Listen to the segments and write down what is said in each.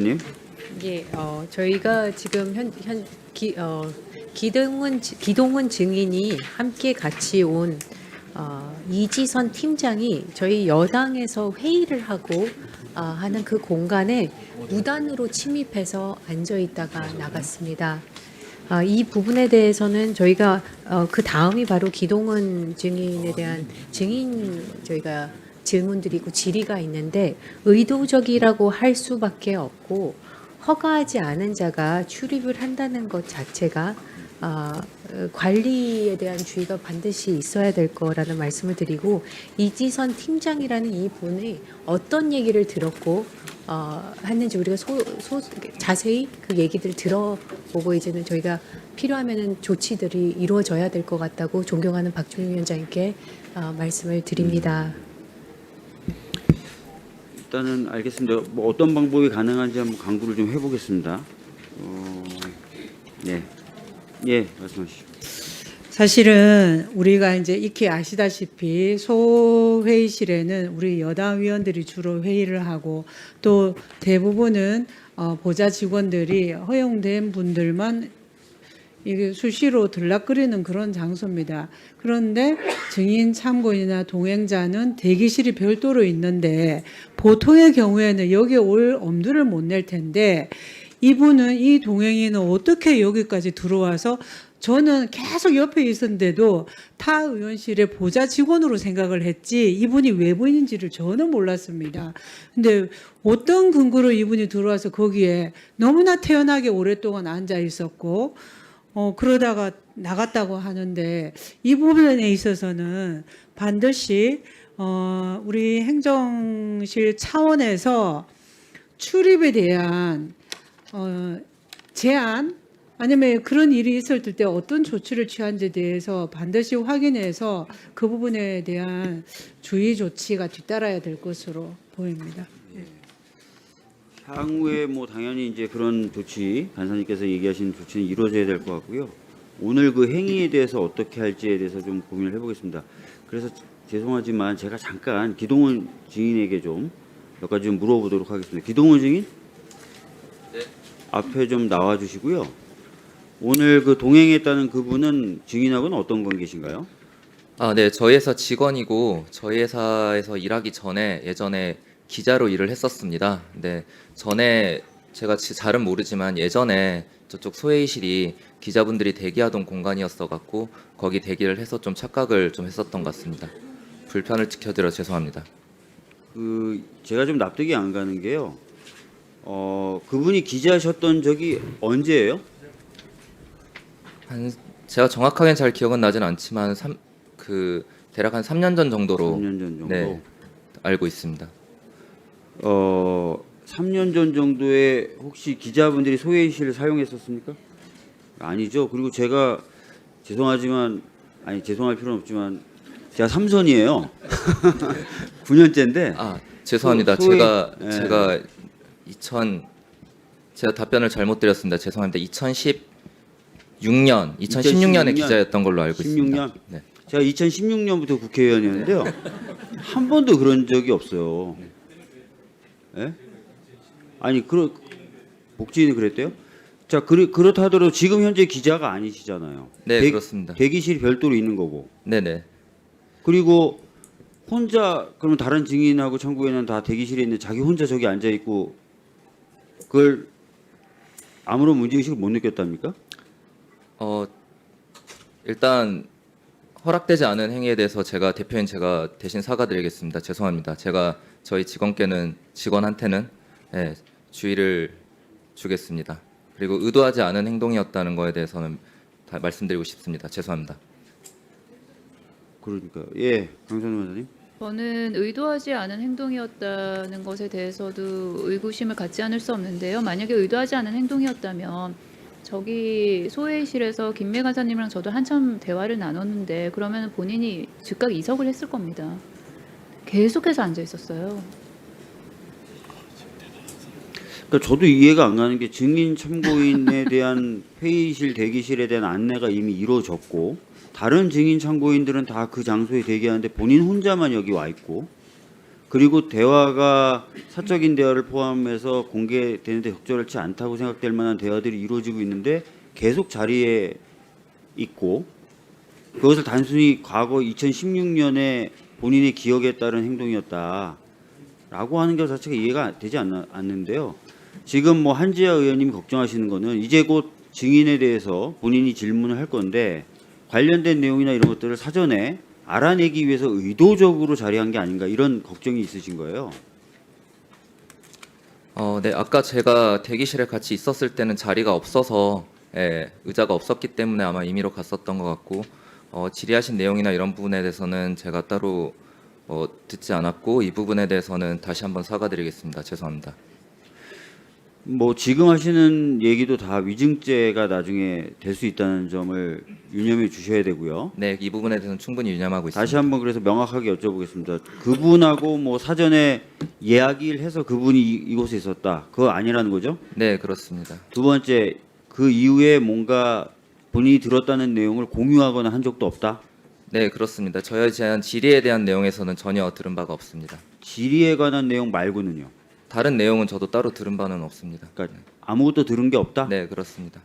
님. 예, 저희가 지금 기동훈 증인이 함께 같이 온 이지선 팀장이 저희 여당에서 회의를 하고 하는 그 공간에 무단으로 침입해서 앉아 있다가 나갔습니다. 이 부분에 대해서는 저희가 그 다음이 바로 기동훈 증인에 대한 증인 저희가 질문드리고 질의가 있는데 의도적이라고 할 수밖에 없고 허가하지 않은 자가 출입을 한다는 것 자체가 관리에 대한 주의가 반드시 있어야 될 거라는 말씀을 드리고 이지선 팀장이라는 이 분이 어떤 얘기를 들었고 했는지 우리가 자세히 그 얘기들을 들어보고 이제는 저희가 필요하면은 조치들이 이루어져야 될 것 같다고 존경하는 박주민 위원장님께 말씀을 드립니다. 일단은 알겠습니다. 뭐 어떤 방법이 가능한지 한번 강구를 좀 해보겠습니다. 네, 예, 말씀하시죠. 사실은 우리가 이제 익히 아시다시피 소회의실에는 우리 여당 의원들이 주로 회의를 하고 또 대부분은 보좌 직원들이 허용된 분들만 이게 수시로 들락거리는 그런 장소입니다. 그런데 증인 참고인이나 동행자는 대기실이 별도로 있는데 보통의 경우에는 여기에 올 엄두를 못 낼 텐데 이분은 이 동행인은 어떻게 여기까지 들어와서 저는 계속 옆에 있었는데도 타 의원실의 보좌 직원으로 생각을 했지 이분이 외부인인지를 저는 몰랐습니다. 근데 어떤 근거로 이분이 들어와서 거기에 너무나 태연하게 오랫동안 앉아 있었고 그러다가 나갔다고 하는데 이 부분에 있어서는 반드시 우리 행정실 차원에서 출입에 대한 제한 아니면 그런 일이 있을 때 어떤 조치를 취한지에 대해서 반드시 확인해서 그 부분에 대한 주의 조치가 뒤따라야 될 것으로 보입니다. 향후에 뭐 당연히 이제 그런 조치, 간사님께서 얘기하신 조치는 이루어져야 될 것 같고요. 오늘 그 행위에 대해서 어떻게 할지에 대해서 좀 고민을 해보겠습니다. 그래서 죄송하지만 제가 잠깐 기동훈 증인에게 좀 몇 가지 좀 물어보도록 하겠습니다. 기동훈 증인? 네. 앞에 좀 나와주시고요. 오늘 그 동행했다는 그분은 증인하고는 어떤 관계신가요? 네. 저희 회사 직원이고 저희 회사에서 일하기 전에 예전에 기자로 일을 했었습니다. 근데 전에 제가 잘은 모르지만 예전에 저쪽 소회의실이 기자분들이 대기하던 공간이었어 갖고 거기 대기를 해서 좀 착각을 좀 했었던 것 같습니다. 불편을 지켜드려 죄송합니다. 제가 좀 납득이 안 가는 게요. 그분이 기자셨던 적이 언제예요? 제가 정확하게는 잘 기억은 나진 않지만 대략 한 3년 전 정도로 3년 전 정도. 네, 알고 있습니다. 3년 전 정도에 혹시 기자분들이 소회의실을 사용했었습니까? 아니죠. 그리고 제가 죄송하지만 죄송할 필요는 없지만 제가 삼선이에요. 9년째인데. 죄송합니다. 예. 제가 답변을 잘못 드렸습니다. 죄송합니다. 2016년에 기자였던 걸로 알고 16년? 있습니다. 네. 제가 2016년부터 국회의원이었는데요. 한 번도 그런 적이 없어요. 예? 아니 복지인이 그랬대요? 자, 그렇다 하더라도 지금 현재 기자가 아니시잖아요. 네, 그렇습니다. 대기실이 별도로 있는 거고. 네네. 그리고 혼자 그러면 다른 증인하고 참고인은 다 대기실에 있는데 자기 혼자 저기 앉아 있고 그걸 아무런 문제의식을 못 느꼈답니까? 일단 허락되지 않은 행위에 대해서 제가 대신 사과드리겠습니다. 죄송합니다. 제가 저희 직원한테는 주의를 주겠습니다. 그리고 의도하지 않은 행동이었다는 거에 대해서는 다 말씀드리고 싶습니다. 죄송합니다. 그러니까 예, 강선우 원장님. 저는 의도하지 않은 행동이었다는 것에 대해서도 의구심을 갖지 않을 수 없는데요. 만약에 의도하지 않은 행동이었다면 저기 소회의실에서 김매 간사님이랑 저도 한참 대화를 나눴는데 그러면 본인이 즉각 이석을 했을 겁니다. 계속해서 앉아 있었어요. 그러니까 저도 이해가 안 가는 게 증인 참고인에 대한 회의실 대기실에 대한 안내가 이미 이루어졌고 다른 증인 참고인들은 다 그 장소에 대기하는데 본인 혼자만 여기 와 있고 그리고 대화가 사적인 대화를 포함해서 공개되는데 적절치 않다고 생각될 만한 대화들이 이루어지고 있는데 계속 자리에 있고 그것을 단순히 과거 2016년에 본인의 기억에 따른 행동이었다라고 하는 것 자체가 이해가 되지 않는데요. 지금 뭐 한지아 의원님이 걱정하시는 거는 이제 곧 증인에 대해서 본인이 질문을 할 건데 관련된 내용이나 이런 것들을 사전에 알아내기 위해서 의도적으로 자리한 게 아닌가 이런 걱정이 있으신 거예요. 네, 아까 제가 대기실에 같이 있었을 때는 자리가 없어서 의자가 없었기 때문에 아마 임의로 갔었던 것 같고 질의하신 내용이나 이런 부분에 대해서는 제가 따로 듣지 않았고 이 부분에 대해서는 다시 한번 사과드리겠습니다. 죄송합니다. 뭐 지금 하시는 얘기도 다 위증죄가 나중에 될 수 있다는 점을 유념해 주셔야 되고요. 네, 이 부분에 대해서는 충분히 유념하고 있습니다. 다시 한번 그래서 명확하게 여쭤보겠습니다. 그분하고 뭐 사전에 이야기를 해서 그분이 이곳에 있었다. 그거 아니라는 거죠? 네, 그렇습니다. 두 번째, 그 이후에 뭔가 본인이 들었다는 내용을 공유하거나 한 적도 없다. 네, 그렇습니다. 저에 대한 질의에 대한 내용에서는 전혀 들은 바가 없습니다. 질의에 관한 내용 말고는요. 다른 내용은 저도 따로 들은 바는 없습니다. 그러니까 아무것도 들은 게 없다. 네, 그렇습니다.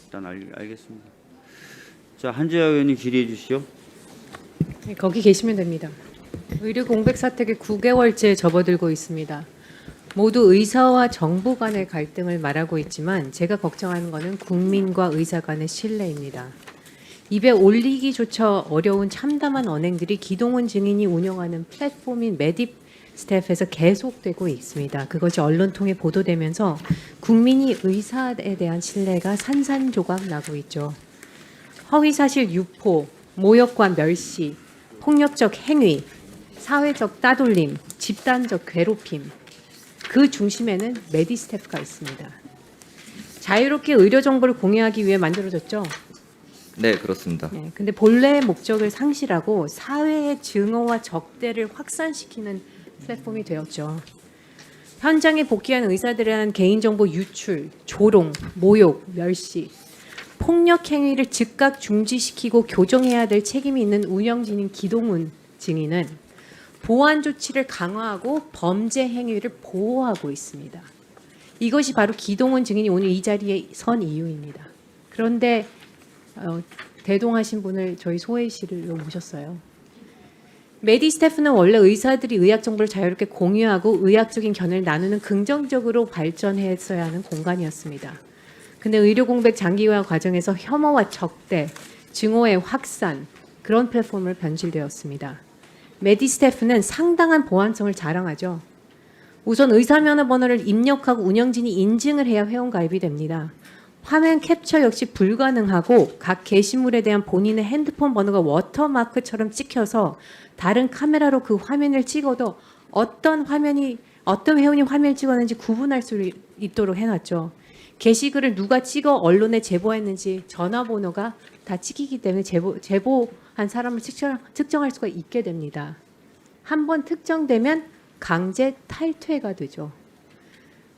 일단 알겠습니다. 자, 한지아 의원님 질의해 주시죠. 네, 거기 계시면 됩니다. 의료 공백 사택에 9개월째 접어들고 있습니다. 모두 의사와 정부 간의 갈등을 말하고 있지만 제가 걱정하는 것은 국민과 의사 간의 신뢰입니다. 입에 올리기조차 어려운 참담한 언행들이 기동훈 증인이 운영하는 플랫폼인 메디스태프에서 계속되고 있습니다. 그것이 언론 통해 보도되면서 국민이 의사에 대한 신뢰가 산산조각 나고 있죠. 허위사실 유포, 모욕과 멸시, 폭력적 행위, 사회적 따돌림, 집단적 괴롭힘, 그 중심에는 메디스태프가 있습니다. 자유롭게 의료 정보를 공유하기 위해 만들어졌죠. 네, 그렇습니다. 네, 근데 본래의 목적을 상실하고 사회의 증오와 적대를 확산시키는 플랫폼이 되었죠. 현장에 복귀한 의사들에 대한 개인정보 유출, 조롱, 모욕, 멸시, 폭력 행위를 즉각 중지시키고 교정해야 될 책임이 있는 운영진인 기동훈 증인은 보안 조치를 강화하고 범죄 행위를 보호하고 있습니다. 이것이 바로 기동훈 증인이 오늘 이 자리에 선 이유입니다. 그런데 대동하신 분을 저희 소혜실로 모셨어요. 메디스태프는 원래 의사들이 의학 정보를 자유롭게 공유하고 의학적인 견해를 나누는 긍정적으로 발전했어야 하는 공간이었습니다. 근데 의료 공백 장기화 과정에서 혐오와 적대, 증오의 확산 그런 플랫폼을 변질되었습니다. 메디스태프는 상당한 보안성을 자랑하죠. 우선 의사면허 번호를 입력하고 운영진이 인증을 해야 회원가입이 됩니다. 화면 캡처 역시 불가능하고 각 게시물에 대한 본인의 핸드폰 번호가 워터마크처럼 찍혀서 다른 카메라로 그 화면을 찍어도 어떤 회원이 화면을 찍었는지 구분할 수 있도록 해놨죠. 게시글을 누가 찍어 언론에 제보했는지 전화번호가 다 찍히기 때문에 제보한 사람을 측정할 수가 있게 됩니다. 한번 특정되면 강제 탈퇴가 되죠.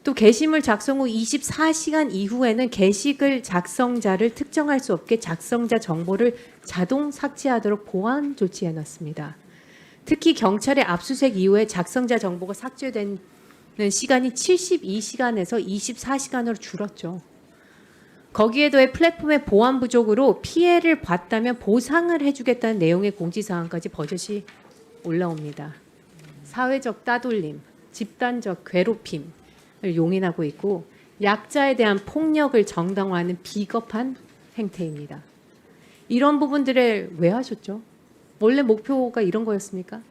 또 게시물 작성 후 24시간 이후에는 게시글 작성자를 특정할 수 없게 작성자 정보를 자동 삭제하도록 보안 조치해놨습니다. 특히 경찰의 압수수색 이후에 작성자 정보가 삭제된 시간이 72시간에서 24시간으로 줄었죠. 거기에 더해 플랫폼의 보안 부족으로 피해를 봤다면 보상을 해주겠다는 내용의 공지사항까지 버젓이 올라옵니다. 사회적 따돌림, 집단적 괴롭힘을 용인하고 있고 약자에 대한 폭력을 정당화하는 비겁한 행태입니다. 이런 부분들을 왜 하셨죠? 원래 목표가 이런 거였습니까?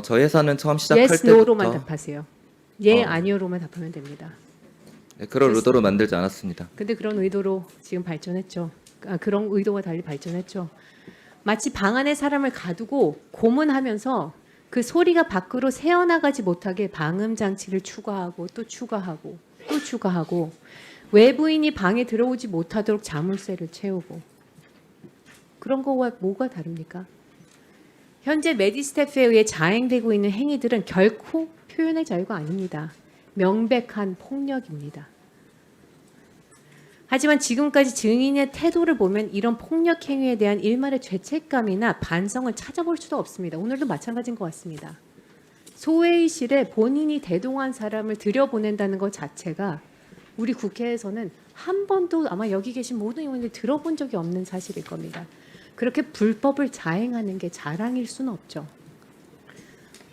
저희 회사는 처음 시작할 yes, 때부터 no로만 답하세요. 예, 아니요로만 답하면 됩니다. 네, 그런 의도로 만들지 않았습니다. 근데 그런 의도로 지금 발전했죠. 그런 의도와 달리 발전했죠. 마치 방 안에 사람을 가두고 고문하면서 그 소리가 밖으로 새어나가지 못하게 방음 장치를 추가하고 또 추가하고 또 추가하고 외부인이 방에 들어오지 못하도록 자물쇠를 채우고 그런 거와 뭐가 다릅니까? 현재 메디스태프에 의해 자행되고 있는 행위들은 결코 표현의 자유가 아닙니다. 명백한 폭력입니다. 하지만 지금까지 증인의 태도를 보면 이런 폭력 행위에 대한 일말의 죄책감이나 반성을 찾아볼 수도 없습니다. 오늘도 마찬가지인 것 같습니다. 소회의실에 본인이 대동한 사람을 들여보낸다는 것 자체가 우리 국회에서는 한 번도 아마 여기 계신 모든 의원들이 들어본 적이 없는 사실일 겁니다. 그렇게 불법을 자행하는 게 자랑일 수는 없죠.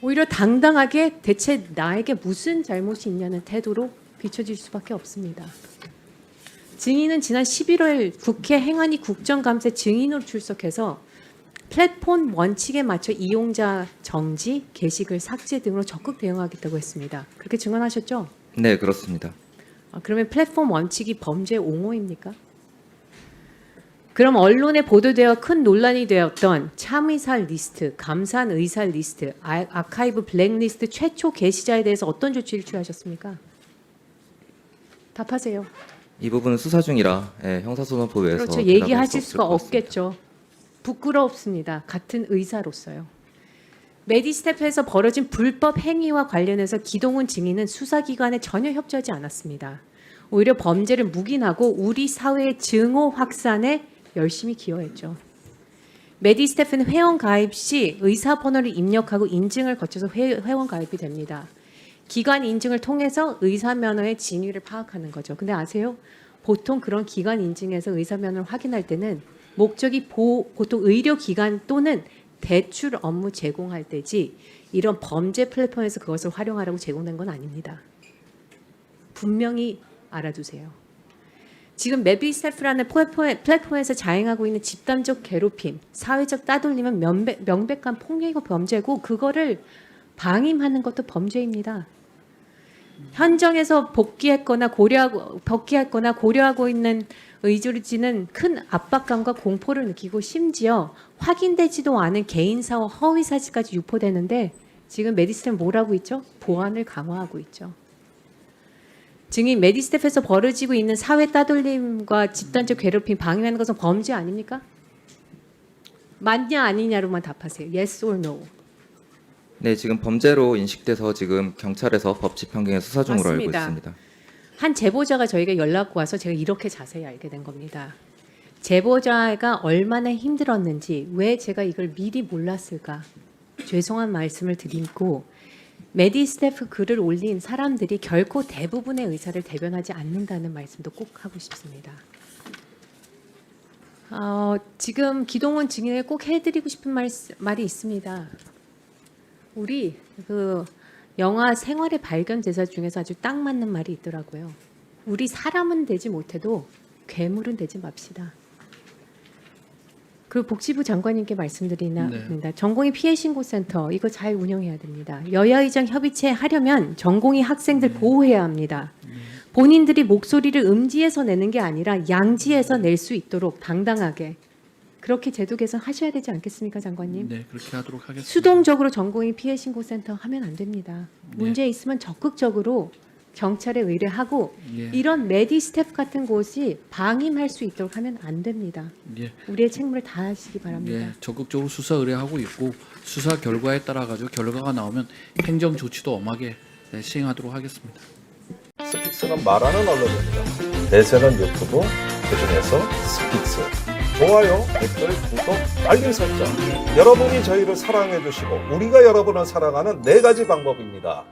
오히려 당당하게 대체 나에게 무슨 잘못이 있냐는 태도로 비춰질 수밖에 없습니다. 증인은 지난 11월 국회 행안위 국정감사에 증인으로 출석해서 플랫폼 원칙에 맞춰 이용자 정지, 게시글 삭제 등으로 적극 대응하겠다고 했습니다. 그렇게 증언하셨죠? 네, 그렇습니다. 그러면 플랫폼 원칙이 범죄 옹호입니까? 그럼 언론에 보도되어 큰 논란이 되었던 참의사 리스트, 감사한 의사 리스트, 아카이브 블랙리스트 최초 게시자에 대해서 어떤 조치를 취하셨습니까? 답하세요. 이 부분은 수사 중이라 형사소송법에서 그렇죠. 얘기하실 수가 없겠죠. 부끄럽습니다. 같은 의사로서요. 메디스텝에서 벌어진 불법 행위와 관련해서 기동훈 증인은 수사기관에 전혀 협조하지 않았습니다. 오히려 범죄를 묵인하고 우리 사회의 증오 확산에 열심히 기여했죠. 메디스텝은 회원 가입 시 의사 번호를 입력하고 인증을 거쳐서 회원 가입이 됩니다. 기관 인증을 통해서 의사 면허의 진위를 파악하는 거죠. 근데 아세요? 보통 그런 기관 인증에서 의사 면허를 확인할 때는 목적이 보통 의료기관 또는 대출 업무 제공할 때지 이런 범죄 플랫폼에서 그것을 활용하라고 제공된 건 아닙니다. 분명히 알아두세요. 지금 메디스텝이라는 플랫폼에서 자행하고 있는 집단적 괴롭힘, 사회적 따돌림은 명백한 폭력이고 범죄고 그거를 방임하는 것도 범죄입니다. 현정에서 복귀했거나 고려하고 있는 의료진은 큰 압박감과 공포를 느끼고 심지어 확인되지도 않은 개인사와 허위사실까지 유포되는데 지금 메디스텝은 뭐라고 있죠? 보안을 강화하고 있죠. 증인 메디스텝에서 벌어지고 있는 사회 따돌림과 집단적 괴롭힘 방임하는 것은 범죄 아닙니까? 맞냐 아니냐로만 답하세요. Yes or no. 네, 지금 범죄로 인식돼서 지금 경찰에서 법집행경에 수사 중으로 알고 맞습니다. 있습니다. 한 제보자가 저에게 연락 와서 제가 이렇게 자세히 알게 된 겁니다. 제보자가 얼마나 힘들었는지 왜 제가 이걸 미리 몰랐을까 죄송한 말씀을 드리고 메디스텝 글을 올린 사람들이 결코 대부분의 의사를 대변하지 않는다는 말씀도 꼭 하고 싶습니다. 지금 기동원 증인에 꼭 해드리고 싶은 말이 있습니다. 우리 그 영화 생활의 발견 대사 중에서 아주 딱 맞는 말이 있더라고요. 우리 사람은 되지 못해도 괴물은 되지 맙시다. 그 복지부 장관님께 말씀드리나입니다. 전공의 피해 신고센터 이거 잘 운영해야 됩니다. 여야의정 협의체 하려면 전공의 학생들 보호해야 합니다. 본인들이 목소리를 음지에서 내는 게 아니라 양지에서 낼 수 있도록 당당하게 그렇게 제도 개선하셔야 되지 않겠습니까, 장관님? 네, 그렇게 하도록 하겠습니다. 수동적으로 전공의 피해 신고센터 하면 안 됩니다. 네. 문제 있으면 적극적으로 경찰에 의뢰하고 예. 이런 메디스텝 같은 곳이 방임할 수 있도록 하면 안 됩니다. 예, 우리의 책무를 다하시기 바랍니다. 예, 적극적으로 수사 의뢰하고 있고 수사 결과에 따라 가지고 결과가 나오면 행정 조치도 엄하게 시행하도록 하겠습니다. 스픽스는 말하는 언론입니다. 대세는 유튜브, 그중에서 스픽스. 좋아요, 댓글, 구독, 알림 설정. 여러분이 저희를 사랑해 주시고 우리가 여러분을 사랑하는 4가지 방법입니다.